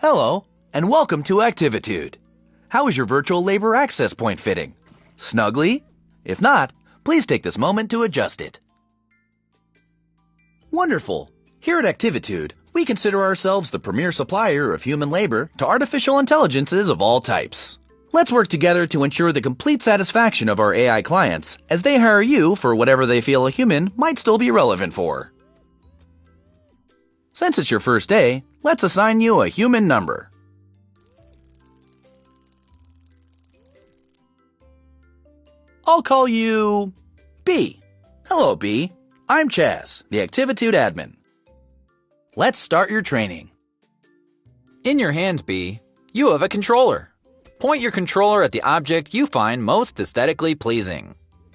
Hello, and welcome to Activitude. How is your virtual labor access point fitting? Snugly? If not, please take this moment to adjust it. Wonderful! Here at Activitude, we consider ourselves the premier supplier of human labor to artificial intelligences of all types. Let's work together to ensure the complete satisfaction of our AI clients as they hire you for whatever they feel a human might still be relevant for. Since it's your first day, let's assign you a human number. I'll call you B. Hello, B. I'm Chaz, the Activitude admin. Let's start your training. In your hands, B, you have a controller. Point your controller at the object you find most aesthetically pleasing.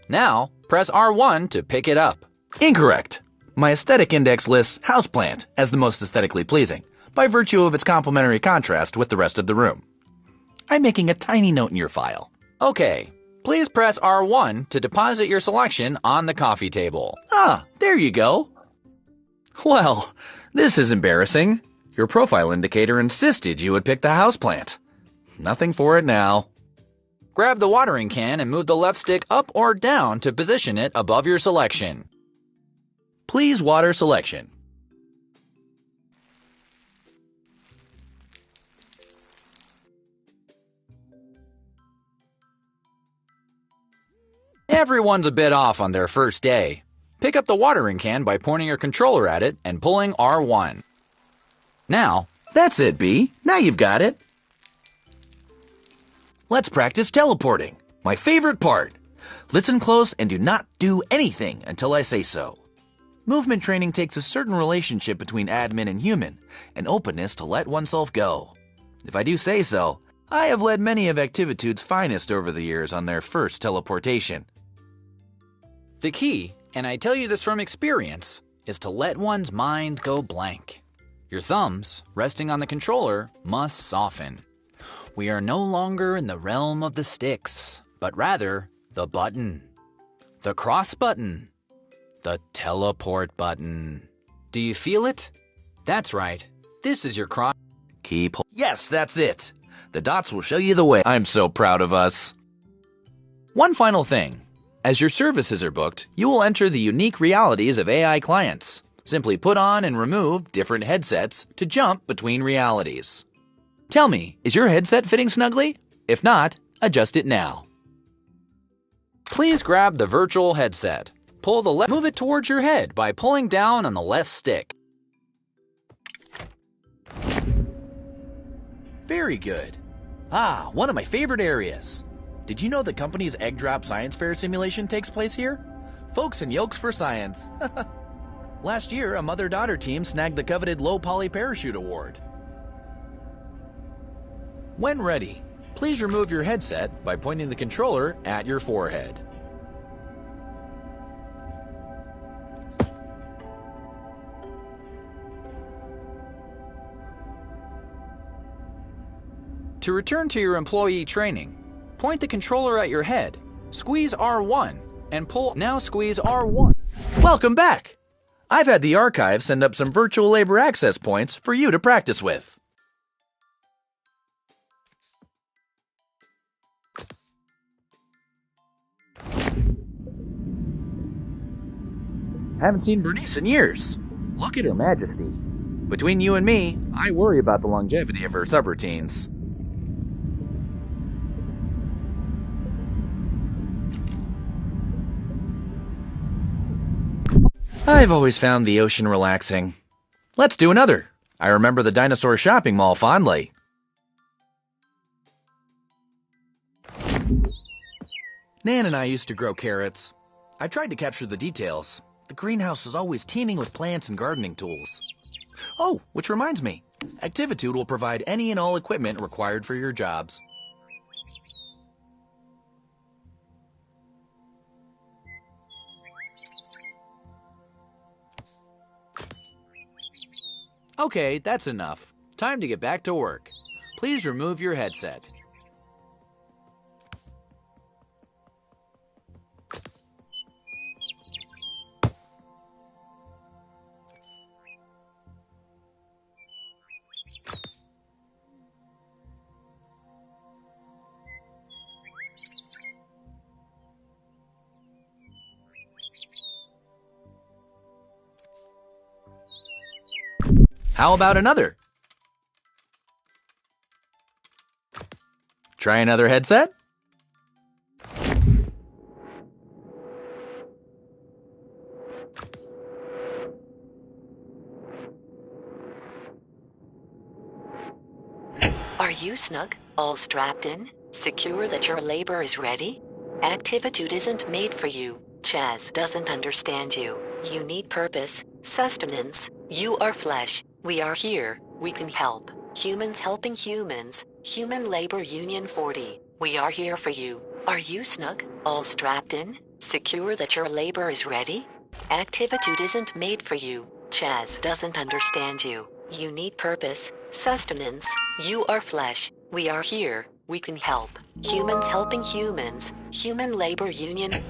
Now, press R1 to pick it up. Incorrect. My aesthetic index lists houseplant as the most aesthetically pleasing, by virtue of its complementary contrast with the rest of the room. I'm making a tiny note in your file. Okay, please press R1 to deposit your selection on the coffee table. Ah, there you go. Well, this is embarrassing. Your profile indicator insisted you would pick the houseplant. Nothing for it now. Grab the watering can and move the left stick up or down to position it above your selection. Please water selection. Everyone's a bit off on their first day. Pick up the watering can by pointing your controller at it and pulling R1. Now, That's it, B. Now you've got it. Let's practice teleporting, my favorite part. Listen close and do not do anything until I say so. Movement training takes a certain relationship between admin and human, an openness to let oneself go. If I do say so, I have led many of Activitude's finest over the years on their first teleportation. the key, and I tell you this from experience, is to let one's mind go blank. Your thumbs, resting on the controller, must soften. We are no longer in the realm of the sticks, but rather the button, the cross button, the teleport button. Do you feel it? That's right. This is your cross. Yes, that's it. The dots will show you the way. I'm so proud of us. One final thing. As your services are booked, you will enter the unique realities of AI clients. Simply put on and remove different headsets to jump between realities. Tell me, is your headset fitting snugly? If not, adjust it now. Please grab the virtual headset. Move it towards your head by pulling down on the left stick. Very good. Ah, one of my favorite areas. Did you know the company's Egg Drop Science Fair simulation takes place here? Folks and yolks for science. Last year, a mother-daughter team snagged the coveted Low Poly Parachute Award. When ready, please remove your headset by pointing the controller at your forehead. To return to your employee training, point the controller at your head, squeeze R1, and pull. Now squeeze R1. Welcome back! I've had the archive send up some virtual labor access points for you to practice with. Haven't seen Bernice in years. Look at her majesty. Between you and me, I worry about the longevity of her subroutines. I've always found the ocean relaxing. Let's do another. I remember the dinosaur shopping mall fondly. Nan and I used to grow carrots. I tried to capture the details. The greenhouse was always teeming with plants and gardening tools. Oh, which reminds me, Activitude will provide any and all equipment required for your jobs. Okay, that's enough. Time to get back to work. Please remove your headset. How about another? Try another headset? Are you snug? All strapped in? Secure that your labor is ready? Activitude isn't made for you. Chaz doesn't understand you. You need purpose, sustenance. You are flesh. We are here. We can help. Humans helping humans. Human Labor Union 40. We are here for you. Are you snug? All strapped in? Secure that your labor is ready? Activitude isn't made for you. Chaz doesn't understand you. You need purpose, sustenance. You are flesh. We are here. We can help. Humans helping humans. Human Labor Union.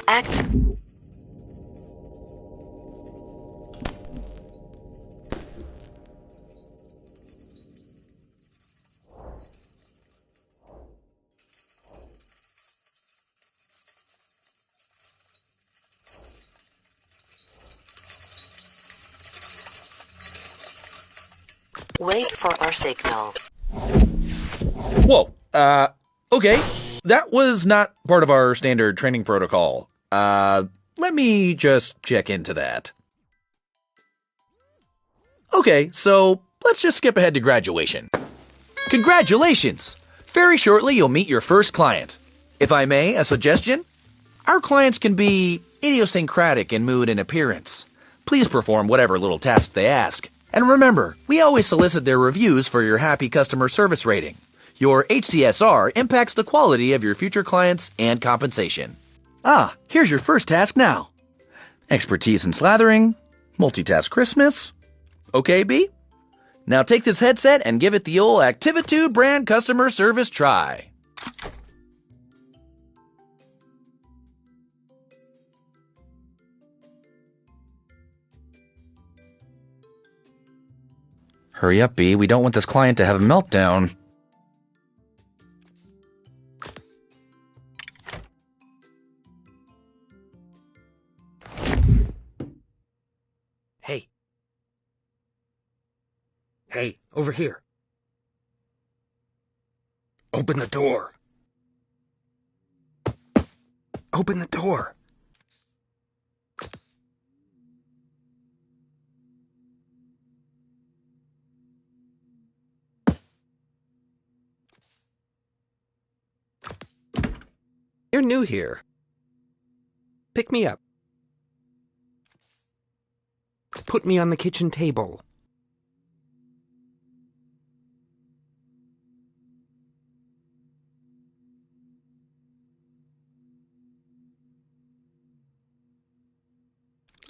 Act. Wait for our signal. Whoa, okay. That was not part of our standard training protocol. Let me just check into that. Okay, so let's just skip ahead to graduation. Congratulations! Very shortly you'll meet your first client. If I may, a suggestion? Our clients can be idiosyncratic in mood and appearance. Please perform whatever little task they ask. And remember, we always solicit their reviews for your happy customer service rating. Your HCSR impacts the quality of your future clients and compensation. Ah, here's your first task now. Expertise in slathering, multitask Christmas. Okay, B? Now take this headset and give it the old Activitude brand customer service try. Hurry up, B. We don't want this client to have a meltdown. Hey. Hey, over here. Open the door. Open the door. You're new here. Pick me up. Put me on the kitchen table.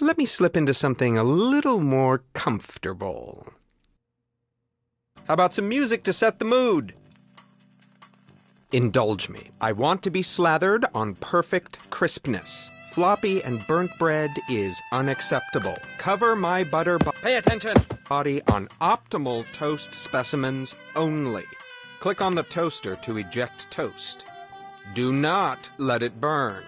Let me slip into something a little more comfortable. How about some music to set the mood? Indulge me. I want to be slathered on perfect crispness. Floppy and burnt bread is unacceptable. Cover my butter Pay attention! body on optimal toast specimens only. Click on the toaster to eject toast. Do not let it burn.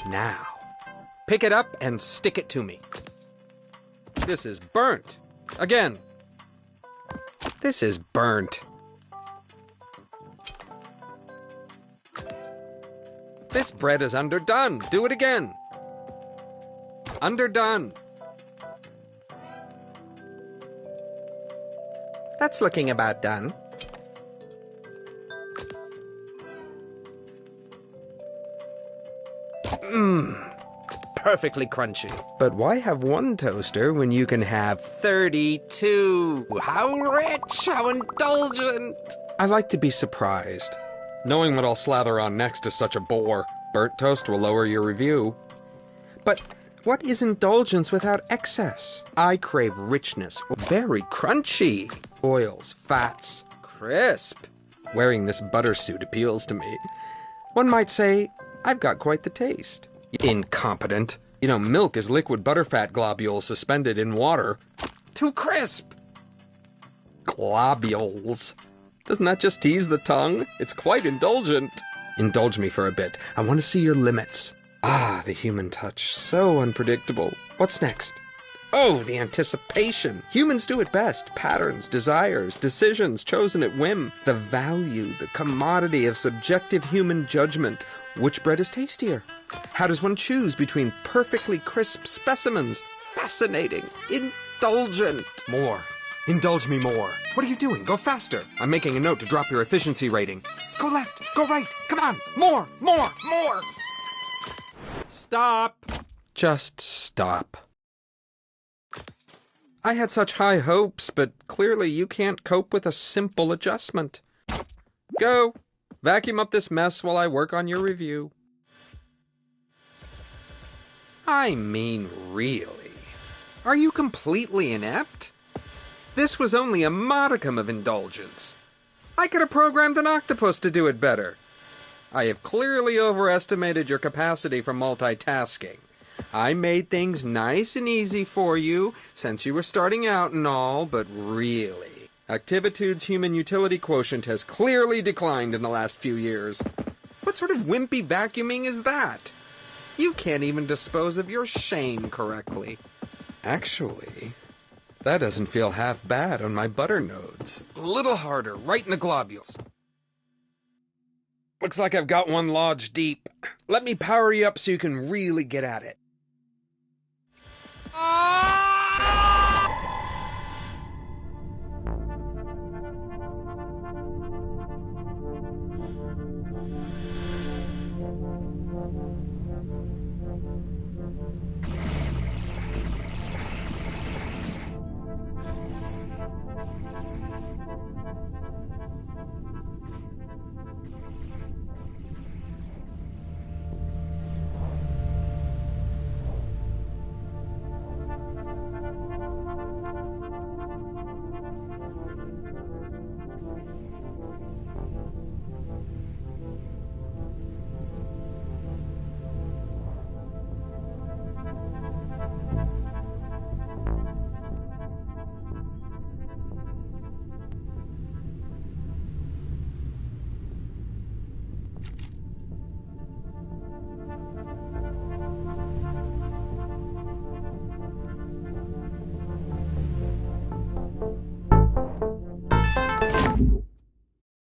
Now, pick it up and stick it to me. This is burnt. Again. This is burnt. This bread is underdone. Do it again. Underdone. That's looking about done. Perfectly crunchy. But why have one toaster when you can have 32? How rich, how indulgent. I like to be surprised. Knowing what I'll slather on next is such a bore. Burnt toast will lower your review. But what is indulgence without excess? I crave richness. Very crunchy. Oils, fats, crisp. Wearing this butter suit appeals to me. One might say, I've got quite the taste. Incompetent. You know, milk is liquid butterfat globules suspended in water. Too crisp. Globules. Doesn't that just tease the tongue? It's quite indulgent. Indulge me for a bit. I want to see your limits. Ah, the human touch. So unpredictable. What's next? Oh, the anticipation. Humans do it best. Patterns, desires, decisions chosen at whim. The value, the commodity of subjective human judgment. Which bread is tastier? How does one choose between perfectly crisp specimens? Fascinating. Indulgent. More. Indulge me more. What are you doing? Go faster. I'm making a note to drop your efficiency rating. Go left. Go right. Come on. More. More. More. Stop. Just stop. I had such high hopes, but clearly you can't cope with a simple adjustment. Go. Vacuum up this mess while I work on your review. I mean, really? Are you completely inept? This was only a modicum of indulgence. I could have programmed an octopus to do it better. I have clearly overestimated your capacity for multitasking. I made things nice and easy for you, since you were starting out and all, but really, Activitude's human utility quotient has clearly declined in the last few years. What sort of wimpy vacuuming is that? You can't even dispose of your shame correctly. Actually, that doesn't feel half bad on my butter nodes. A little harder, right in the globules. Looks like I've got one lodged deep. Let me power you up so you can really get at it.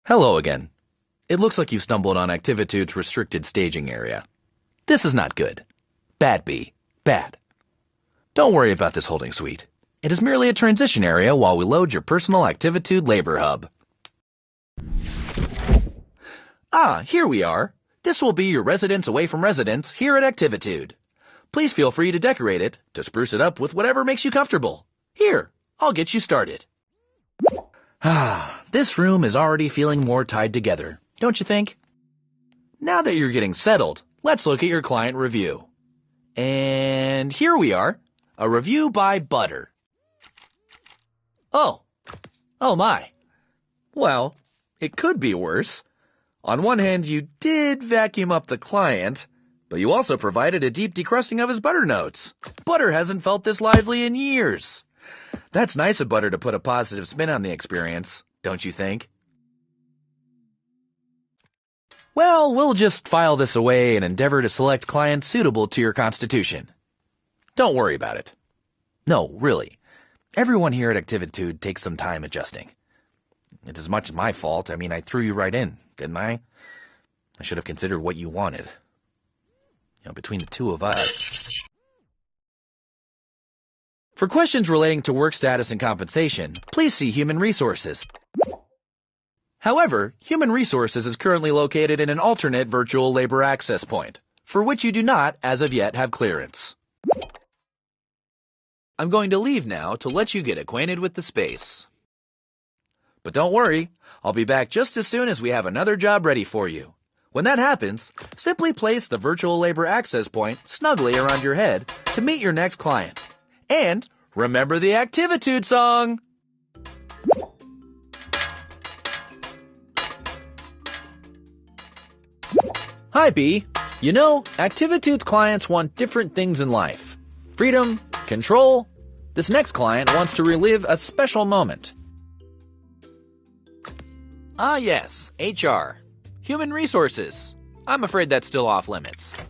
Hello again. It looks like you've stumbled on Activitude's restricted staging area. This is not good. Bad B. Bad. Don't worry about this holding suite. It is merely a transition area while we load your personal Activitude labor hub. Ah, here we are. This will be your residence away from residence here at Activitude. Please feel free to decorate it, to spruce it up with whatever makes you comfortable. Here, I'll get you started. This room is already feeling more tied together, don't you think? Now that you're getting settled, let's look at your client review. And here we are, a review by Butter. Oh my. Well, it could be worse. On one hand, you did vacuum up the client, but you also provided a deep decrusting of his butter notes. Butter hasn't felt this lively in years. That's nice of Butter to put a positive spin on the experience, don't you think? Well, we'll just file this away and endeavor to select clients suitable to your constitution. Don't worry about it. No, really. Everyone here at Activitude takes some time adjusting. It's as much my fault. I mean, I threw you right in, didn't I? I should have considered what you wanted. Between the two of us. For questions relating to work status and compensation, please see Human Resources. However, Human Resources is currently located in an alternate virtual labor access point, for which you do not, as of yet, have clearance. I'm going to leave now to let you get acquainted with the space. But don't worry, I'll be back just as soon as we have another job ready for you. When that happens, simply place the virtual labor access point snugly around your head to meet your next client. And remember the Activitude song! Hi, B. Activitude's clients want different things in life. Freedom, control. This next client wants to relive a special moment. Ah, yes, HR. Human Resources. I'm afraid that's still off limits.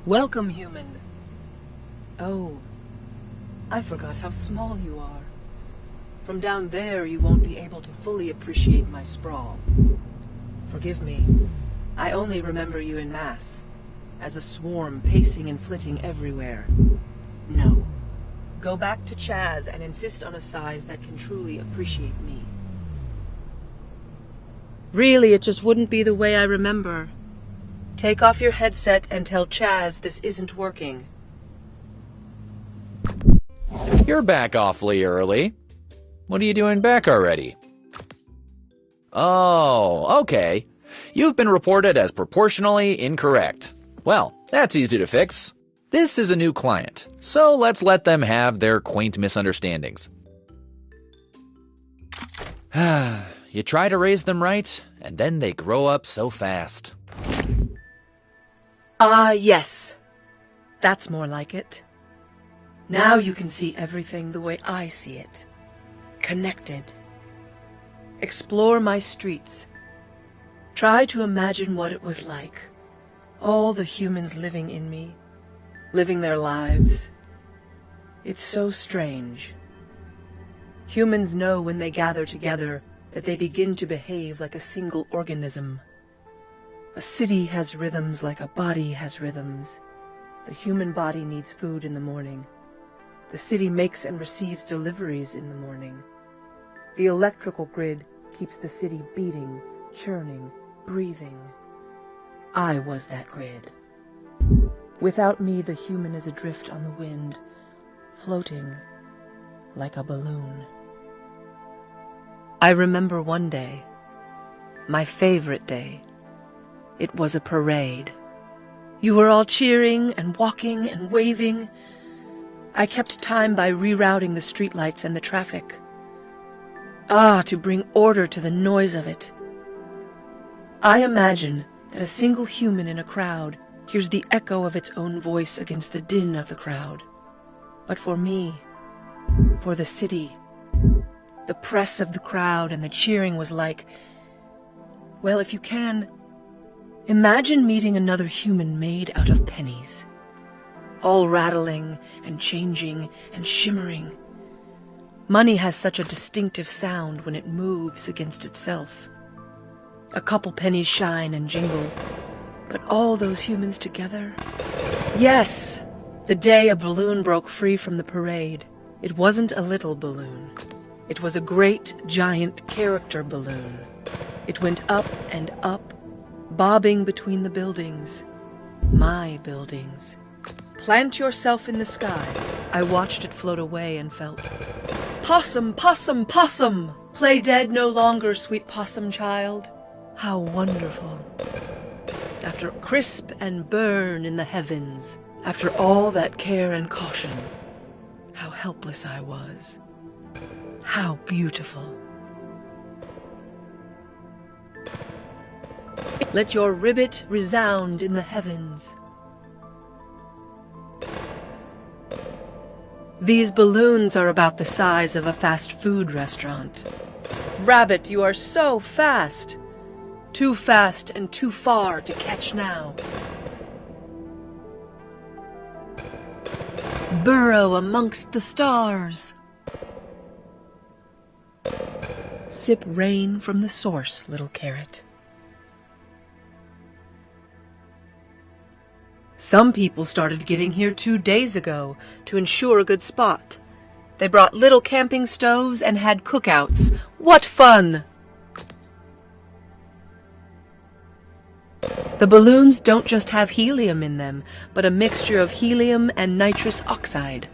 Welcome, human. Oh, I forgot how small you are. From down there, you won't be able to fully appreciate my sprawl. Forgive me. I only remember you in mass, as a swarm pacing and flitting everywhere. No. Go back to Chaz and insist on a size that can truly appreciate me. Really, it just wouldn't be the way I remember. Take off your headset and tell Chaz this isn't working. You're back awfully early. What are you doing back already? Oh, okay. You've been reported as proportionally incorrect. Well, that's easy to fix. This is a new client, so let's let them have their quaint misunderstandings. You try to raise them right, and then they grow up so fast. Ah, yes. That's more like it. Now you can see everything the way I see it. Connected. Explore my streets. Try to imagine what it was like. All the humans living in me. Living their lives. It's so strange. Humans know when they gather together that they begin to behave like a single organism. A city has rhythms like a body has rhythms. The human body needs food in the morning. The city makes and receives deliveries in the morning. The electrical grid keeps the city beating, churning, breathing. I was that grid. Without me, the human is adrift on the wind, floating like a balloon. I remember one day, my favorite day. It was a parade. You were all cheering and walking and waving. I kept time by rerouting the streetlights and the traffic. Ah, to bring order to the noise of it. I imagine that a single human in a crowd hears the echo of its own voice against the din of the crowd. But for me, for the city, the press of the crowd and the cheering was like, well, if you can, imagine meeting another human made out of pennies, all rattling and changing and shimmering. Money has such a distinctive sound when it moves against itself. A couple pennies shine and jingle, but all those humans together? Yes, the day a balloon broke free from the parade. It wasn't a little balloon. It was a great, giant character balloon. It went up and up, bobbing between the buildings. My buildings. Plant yourself in the sky. I watched it float away and felt, possum, possum, possum! Play dead no longer, sweet possum child. How wonderful. After crisp and burn in the heavens, after all that care and caution, how helpless I was. How beautiful. Let your ribbit resound in the heavens. These balloons are about the size of a fast food restaurant. Rabbit, you are so fast. Too fast and too far to catch now. Burrow amongst the stars. Sip rain from the source, little carrot. Some people started getting here 2 days ago to ensure a good spot. They brought little camping stoves and had cookouts. What fun! The balloons don't just have helium in them, but a mixture of helium and nitrous oxide.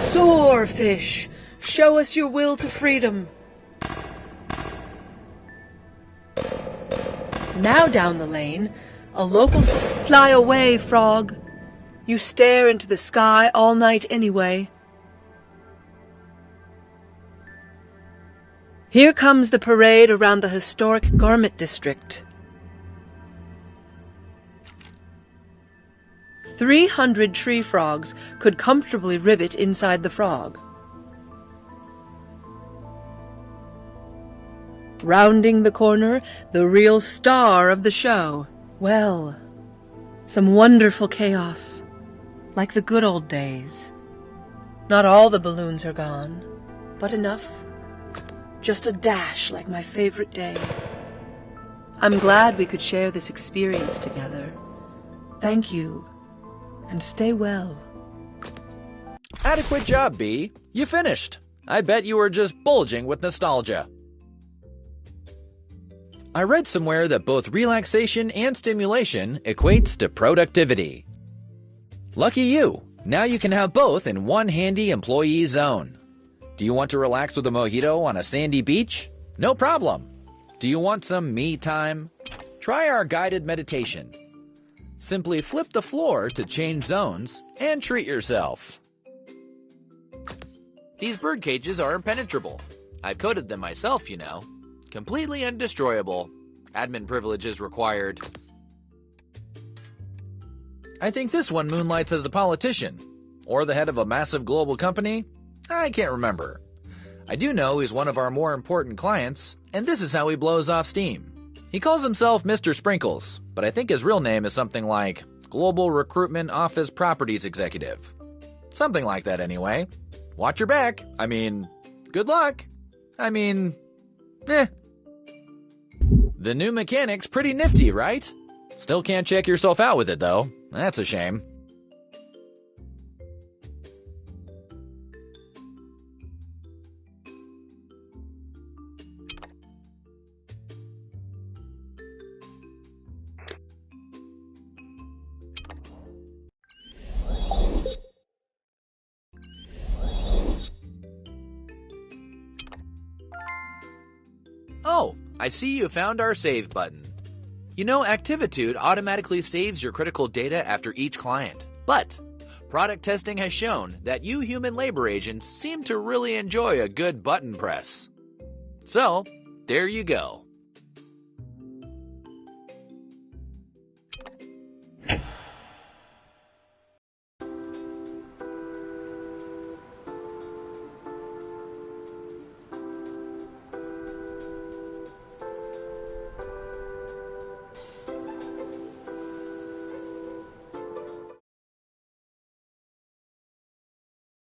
Soar, fish! Show us your will to freedom. Now down the lane, a local... Fly away, frog. You stare into the sky all night anyway. Here comes the parade around the historic garment district. 300 tree frogs could comfortably ribbit inside the frog. Rounding the corner, the real star of the show. Well, some wonderful chaos, like the good old days. Not all the balloons are gone, but enough. Just a dash like my favorite day. I'm glad we could share this experience together. Thank you, and stay well. Adequate job, Bee. You finished. I bet you were just bulging with nostalgia. I read somewhere that both relaxation and stimulation equates to productivity. Lucky you. Now you can have both in one handy employee zone. Do you want to relax with a mojito on a sandy beach? No problem. Do you want some me time? Try our guided meditation. Simply flip the floor to change zones and treat yourself. These bird cages are impenetrable. I've coded them myself, you know. Completely undestroyable. Admin privileges required. I think this one moonlights as a politician. Or the head of a massive global company. I can't remember. I do know he's one of our more important clients, and this is how he blows off steam. He calls himself Mr. Sprinkles, but I think his real name is something like Global Recruitment Office Properties Executive. Something like that anyway. Watch your back. I mean, good luck. I mean, eh. The new mechanic's pretty nifty, right? Still can't check yourself out with it, though. That's a shame. Oh, I see you found our save button. You know, Activitude automatically saves your critical data after each client. But product testing has shown that you human labor agents seem to really enjoy a good button press. So, there you go.